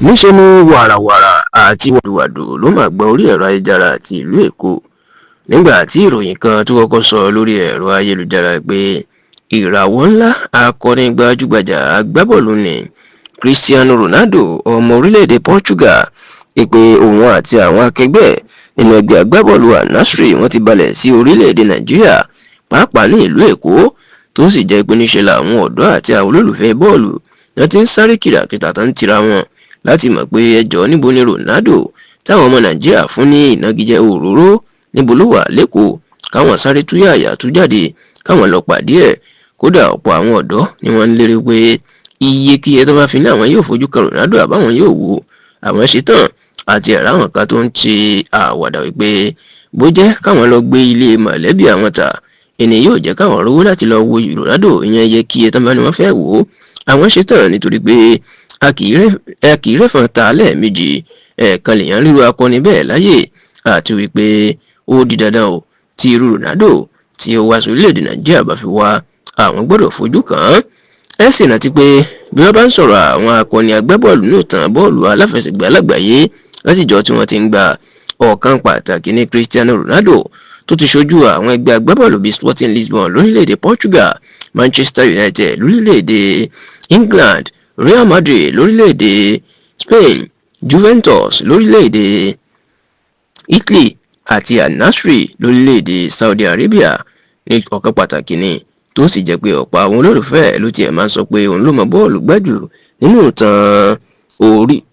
níṣẹ́ ni wàràwàrà àti wàdùwàdù ló máa gba orí ẹ̀rọ ayélujára àti ìlú Èkó nígbà tí ìròyìn kan tó kọ́kọ́ sọ lórí ẹ̀rọ ayélujára pé ìràwọ̀ ńlá akọni gbajúgbajà agbábọ́ọ̀lù ní Cristiano Ronaldo ọmọ orílẹ̀-èdè Portugal pé òun àti àwọn akẹgbẹ́ nínú ẹgbẹ́ agbábọ́ọ̀lù Al-Nassr wọ́n ti balẹ̀ sí orílẹ̀-èdè Nàìjíríà pàápàá ní ìlú Èkó tó sì jẹ́ pé níṣe làwọn ọ̀dọ́ àti àwọn olólùfẹ́ bọ́ọ̀lù wọ́n ti ń sáré kìràkìtà tó ń tira wọn láti mọ̀ pé ẹjọ́ níbo ni Ronaldo táwọn ọmọ Nàìjíríà fún ní ìnagijẹ òróró níbo ló wà lẹ́kọ̀ọ́ káwọn sáré túyàyà tú jáde káwọn lọ pàdé ẹ̀. Kódà ọ̀pọ̀ àwọn ọ̀dọ́ ni wọ́n ń lérè pé iyekíye tó bá fi ní àwọn yóò fojú kan Ronaldo àbáwọn yóò wò àwọn ṣetán àti ẹ̀rọ àwọn kan tó ń ṣe àwàdà wípé bó jẹ́ káwọn lọ gbé ilé mọ̀lẹ́bí àwọn ta ẹni yóò jẹ́ káwọn rówó láti lọ wo Ronaldo ìyẹn iyekíye tó bá ní wọ́n fẹ́ wò àwọn ṣetán nítorí pé a kì í rẹ́fọ̀n ta lẹ́ẹ̀mejì ẹ̀ẹ̀kan lèèyàn ríru akọni bẹ́ẹ̀ láyè àti wípé ó di dandan o tí irú Ronaldo tí ó wá sí orílẹ̀-èdè Nàìjíríà bá fi wá àwọn gbọ́dọ̀ fojú kàn án. Ẹ sì rántí pé bí wọ́n bá ń sọ̀rọ̀ àwọn akọni agbábọ́ọ̀lù ní ìtàn bọ́ọ̀lù aláfẹsẹ̀gbá lágbàáyé látijọ́ tí wọ́n ti ń gba ọ̀kan pàtàkì ní Cristiano Ronaldo tó ti ṣojú àwọn ẹgbẹ́ agbábọ́ọ̀lù bíi Sporting Lisbon lórílẹ̀-èdè Portugal, Manchester United lórílẹ̀-èdè England, Real Madrid lórílẹ̀-èdè Spain, Juventus lórílẹ̀-èdè Italy àti Al-Nassr lórílẹ̀-èdè Saudi Arabia ní ọ̀kan pàtàkì ni tó sì jẹ́ pé ọ̀pọ̀ àwọn olólùfẹ́ ló tiẹ̀ máa ń sọ pé òun ló mọ bọ́ọ̀lù gbájú nínú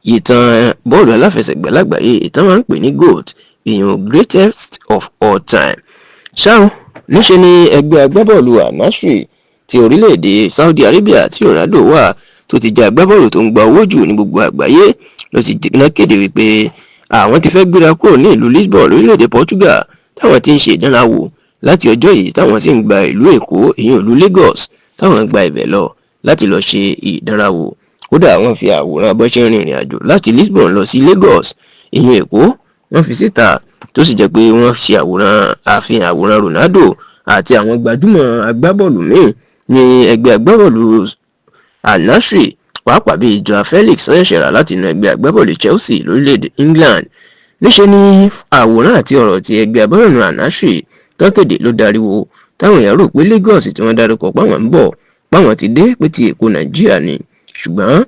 ìtàn bọ́ọ̀lù aláfẹsẹ̀gbá lágbàáyé ìtàn máa ń pè ní GOAT ìyẹn greatest of all time. ṣáà níṣe ni ẹgbẹ́ agbábọ́ọ̀lù Al-Nassr ti orílẹ̀-èdè Saudi Arabia tí Ronaldo wà tó ti jẹ́ agbábọ́ọ̀lù tó ń gba owó jù ní gbogbo àgbáyé ló ti dìgbà kéde wípé àwọn ti fẹ́ gbéra kúrò ní ìlú Lisbon lórílẹ̀-èdè Portugal táwọn ti ń ṣe ìdánrawò láti ọjọ́ yìí táwọn sì ń gba ìlú Èkó ìyẹn ìlú Lagos táwọn gba ibẹ̀ lọ láti lọ ṣe ìdánrawò. Kódà wọ́n fi àwòrán bó ṣe ń rìnrìn àjò láti Lisbon lọ sí Lagos ìyẹn Èkó wọ́n fi síta tó sì jẹ́ pé wọ́n ṣe àfihàn àwòrán Ronaldo àti àwọn gbajúmọ̀ agbábọ́ọ̀lù míì ní ẹgbẹ́ agbábọ́ọ̀lù Al-Nassr pàápàá bíi Joao Felix ṣẹ̀ṣẹ̀rà láti inú ẹgbẹ́ agbábọ́ọ̀lù Chelsea lórílẹ̀-èdè England. Níṣe ni àwòrán àti ọ̀rọ̀ ti ẹgbẹ́ agbábọ́ọ̀lù Al-Nassr tọ́kéde ló dariwo táwọn èèyàn rò pé Lagos tí wọ́n dárúkọ páwọn ń bọ̀ páwọn ti dé pé ti Èkó Nàìjíríà ni ṣùgbọ́n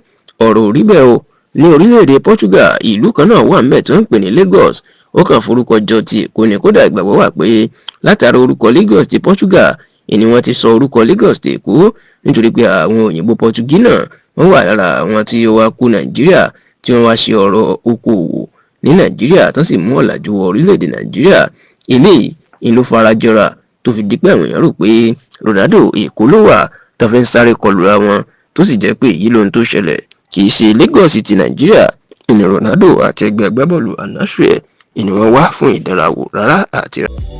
ọ̀rọ̀ ò rí bẹ́ẹ̀ o. Ní orílẹ̀-èdè Portugal ìlú kan náà wà ńbẹ̀ tó ń pè ní Lagos ó kàn forúkọ jọ ti Èkó ni. Kódà ìgbàgbọ́ wà pé látara orúkọ Lagos ti Portugal ni wọ́n ti sọ orúkọ Lagos ti Èkó nítorí pé àwọn òyìnbó Pọtugí náà wọ́n wà lára àwọn tí ó wá kú Nàìjíríà tí wọ́n wá ṣe ọ̀rọ̀ okòwò ní Nàìjíríà tó sì mú ọ̀làjú wọ orílẹ̀-èdè Nàìjíríà. eléyìí ló farajọra tó fi di pé àwọn èèyàn rò pé Ronaldo Èkó ló wà tó fi ń sáré kọlùra wọn tó sì jẹ́ pé èyí lóhun tó ṣẹlẹ̀ kì í ṣe Lagos ti Nàìjíríà ní Ronaldo àti ẹgbẹ́ agbábọ́ọ̀lù Al-Nassr ni wọ́n wá fún ìdánrawò rárá àti rárá.